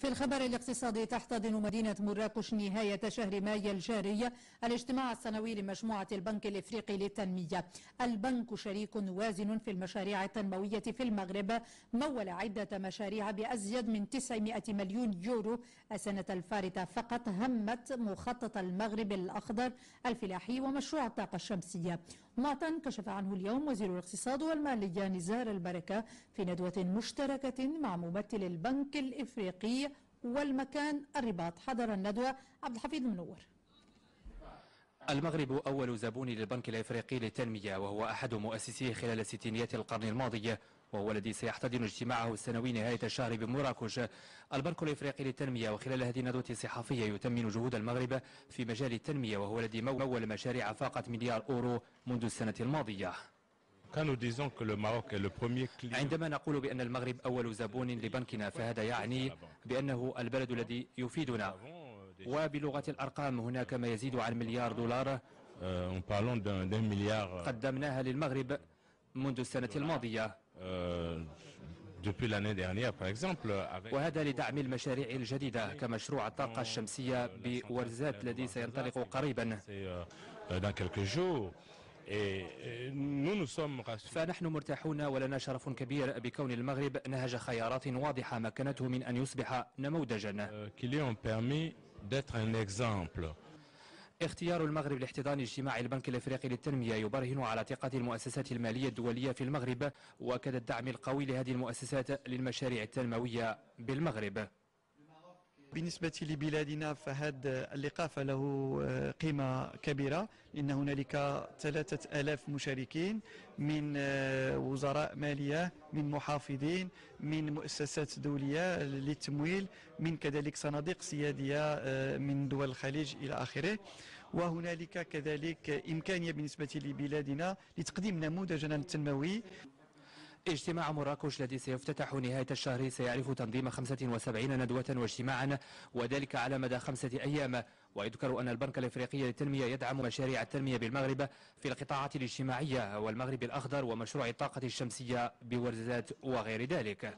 في الخبر الاقتصادي، تحتضن مدينة مراكش نهاية شهر مايو الجاري الاجتماع السنوي لمجموعة البنك الإفريقي للتنمية. البنك شريك وازن في المشاريع التنموية في المغرب، مول عدة مشاريع بأزيد من 900 مليون يورو السنة الفارطة فقط همت مخطط المغرب الأخضر الفلاحي ومشروع الطاقة الشمسية. معطى كشف عنه اليوم وزير الاقتصاد والمالية نزار البركة في ندوة مشتركة مع ممثل البنك الإفريقي والمكان الرباط. حضر الندوة عبد الحفيظ المنور. المغرب أول زبون للبنك الإفريقي للتنمية، وهو أحد مؤسسيه خلال ستينيات القرن الماضي، وهو الذي سيحتضن اجتماعه السنوي نهاية الشهر بمراكش. البنك الإفريقي للتنمية وخلال هذه الندوة الصحفية يثمن جهود المغرب في مجال التنمية، وهو الذي مول مشاريع فاقت مليار أورو منذ السنة الماضية. عندما نقول بأن المغرب أول زبون لبنكنا فهذا يعني بأنه البلد الذي يفيدنا، وبلغة الأرقام هناك ما يزيد عن مليار دولار قدمناها للمغرب منذ السنة الماضية، وهذا لدعم المشاريع الجديدة كمشروع الطاقة الشمسية بورزات الذي سينطلق قريبا. فنحن مرتاحون ولنا شرف كبير بكون المغرب نهج خيارات واضحة مكنته من أن يصبح نموذجا. اختيار المغرب لاحتضان اجتماع البنك الافريقي للتنمية يبرهن على ثقة المؤسسات المالية الدولية في المغرب، وكذا الدعم القوي لهذه المؤسسات للمشاريع التنموية بالمغرب. بالنسبة لبلادنا فهذا اللقاء له قيمة كبيرة، لأن هنالك 3000 مشاركين من وزراء مالية، من محافظين، من مؤسسات دولية للتمويل، من كذلك صناديق سيادية من دول الخليج إلى آخره. وهنالك كذلك إمكانية بالنسبة لبلادنا لتقديم نموذجنا التنموي. اجتماع مراكش الذي سيفتتح نهاية الشهر سيعرف تنظيم 75 ندوة واجتماعا، وذلك على مدى 5 أيام. ويذكر أن البنك الإفريقي للتنمية يدعم مشاريع التنمية بالمغرب في القطاعات الاجتماعية والمغرب الأخضر ومشروع الطاقة الشمسية بورزات وغير ذلك.